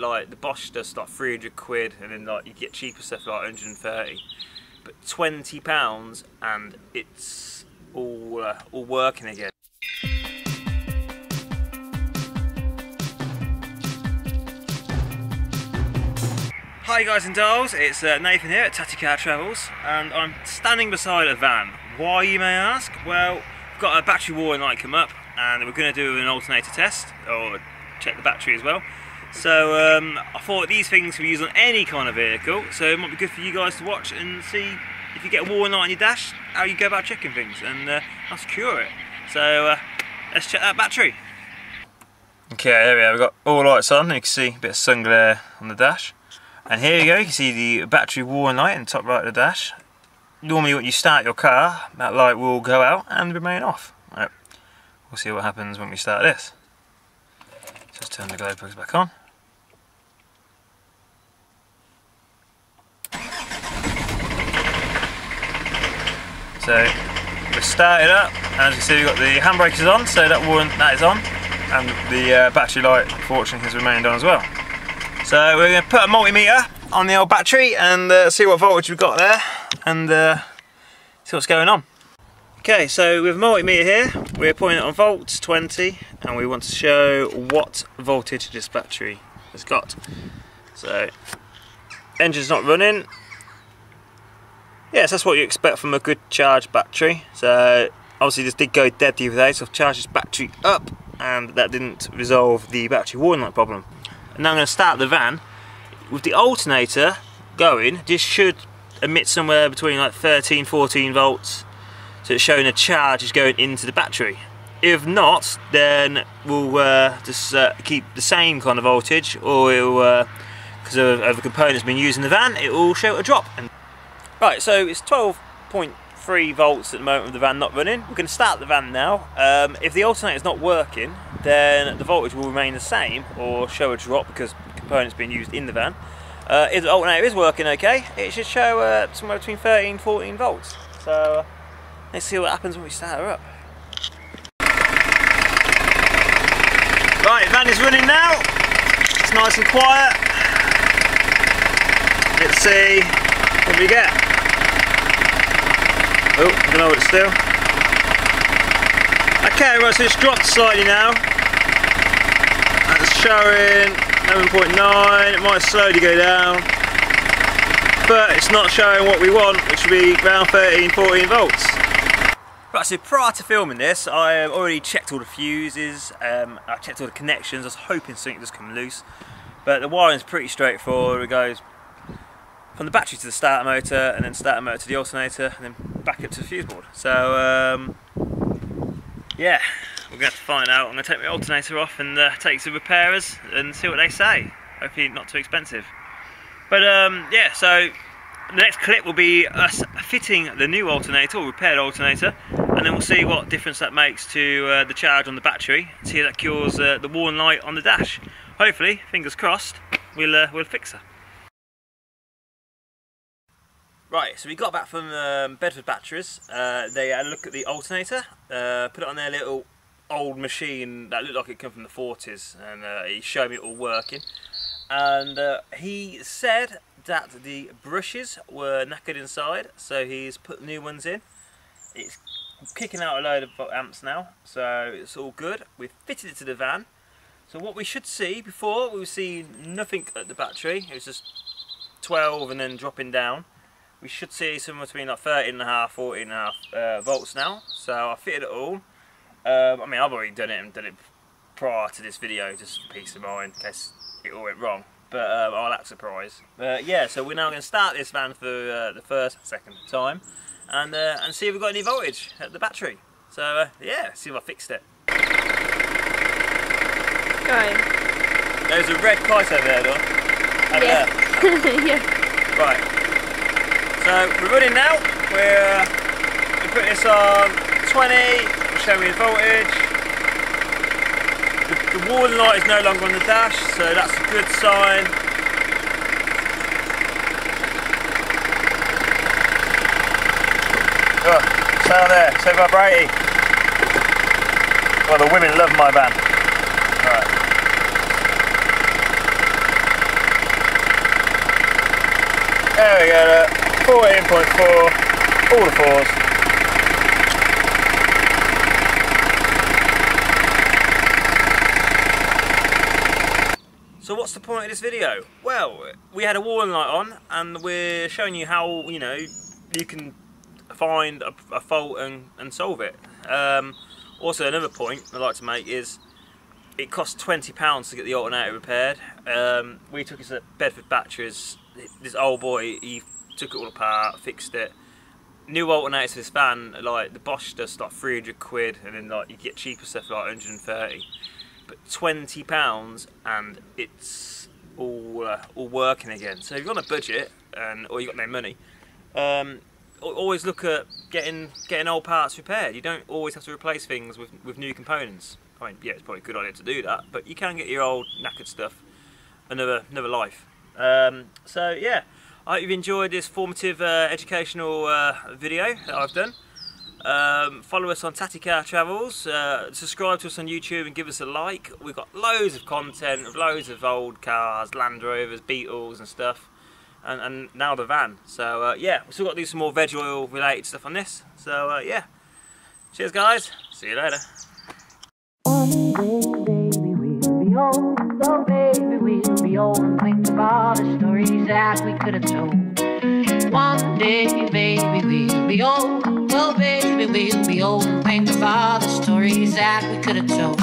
like the Bosch stuff's like 300 quid, and then like you get cheaper stuff like 130. But £20 and it's all working again. Hi guys and dolls, it's Nathan here at Tatty Car Travels, and I'm standing beside a van. Why, you may ask? Well, we've got a battery warning light come up, and we're going to do an alternator test, or check the battery as well. So I thought these things can be used on any kind of vehicle, so it might be good for you guys to watch and see if you get a warning light on your dash, how you go about checking things, and how secure it. So let's check that battery. Okay, there we are, we've got all lights on. You can see a bit of sun glare on the dash. And here you go, you can see the battery warning light in the top right of the dash. Normally when you start your car, that light will go out and remain off. Right. We'll see what happens when we start this. Just turn the glow plugs back on. So we started up, and as you see we've got the handbrake is on, so that is on, and the battery light unfortunately has remained on as well. So we're going to put a multimeter on the old battery and see what voltage we've got there, and see what's going on. Okay, so with a multimeter here, we're pointing it on volts 20, and we want to show what voltage this battery has got. So, engine's not running. Yes, that's what you expect from a good charged battery. So, obviously this did go dead the other day, so I've charged this battery up, and that didn't resolve the battery warning light problem. And now I'm going to start the van. With the alternator going, this should emit somewhere between like 13-14 volts, so it's showing a charge is going into the battery. If not, then we'll just keep the same kind of voltage, or it'll, because of the components being used in the van, it will show a drop. Right, so it's 12.3 volts at the moment with the van not running. We're going to start the van now. If the alternator is not working, then the voltage will remain the same or show a drop because the components being used in the van. If the alternator is working okay, it should show somewhere between 13-14 volts. So let's see what happens when we start her up. Right, van is running now. It's nice and quiet. Let's see what we get. Oh, I don't know what it's still. Okay, right, so it's dropped slightly now. That's showing 11.9, it might slowly go down. But it's not showing what we want, which would be around 13-14 volts. Right, so prior to filming this, I already checked all the fuses, I checked all the connections. I was hoping something just come loose. But the wiring's pretty straightforward. It goes from the battery to the starter motor, and then starter motor to the alternator, and then back up to the fuse board. So yeah, we're going to have to find out. I'm going to take my alternator off and take it to repairers and see what they say. Hopefully not too expensive. But yeah, so the next clip will be us fitting the new alternator, or repaired alternator, and then we'll see what difference that makes to the charge on the battery, see if that cures the warning light on the dash. Hopefully, fingers crossed, we'll fix her. Right, so we got back from Bedford Batteries. They had a look at the alternator, put it on their little old machine that looked like it come from the 40s, and he showed me it all working. And he said that the brushes were knackered inside, so he's put new ones in. It's kicking out a load of amps now, so it's all good. We've fitted it to the van. So what we should see, before we were seeing nothing at the battery, it was just 12 and then dropping down. We should see somewhere between like 13.5, 14.5 volts now. So I fitted it all. I mean, I've already done it and done it prior to this video, just for peace of mind, in case it all went wrong. But I'll act surprised. But yeah, so we're now going to start this van for the second time, and see if we've got any voltage at the battery. So yeah, see if I fixed it. Right. There's a red light over there, though. Yeah. Yeah. Right. So we're running now. We're putting this on 20. We'll show me the voltage. The warning light is no longer on the dash, so that's a good sign. Oh, sound there, so vibrating. Well, the women love my van. Right. There we go, 14.4, all the fours. So what's the point of this video? Well, we had a warning light on and we're showing you how, you know, you can find a fault and solve it. Also, another point I'd like to make is it costs £20 to get the alternator repaired. We took it to Bedford Batteries. This old boy, he took it all apart, fixed it. New alternator to this van, like the Bosch does like 300 quid, and then like you get cheaper stuff like 130. But £20 and it's all working again. So if you're on a budget or you've got no money, always look at getting old parts repaired. You don't always have to replace things with new components. I mean, yeah, it's probably a good idea to do that, but you can get your old knackered stuff another life. So yeah, I hope you've enjoyed this formative educational video that I've done. Follow us on Tatty Car Travels, subscribe to us on YouTube and give us a like. We've got loads of content, loads of old cars, Land Rovers, Beetles and stuff, and now the van. So yeah, we've still got to do some more veg oil related stuff on this. So yeah, cheers guys, see you later. One day, baby, we'll be old. Oh, baby, we'll be old and think of all the stories that we could have told. One day, baby, we'll be old. Oh, baby, we'll be old and think of all the stories that we could have told.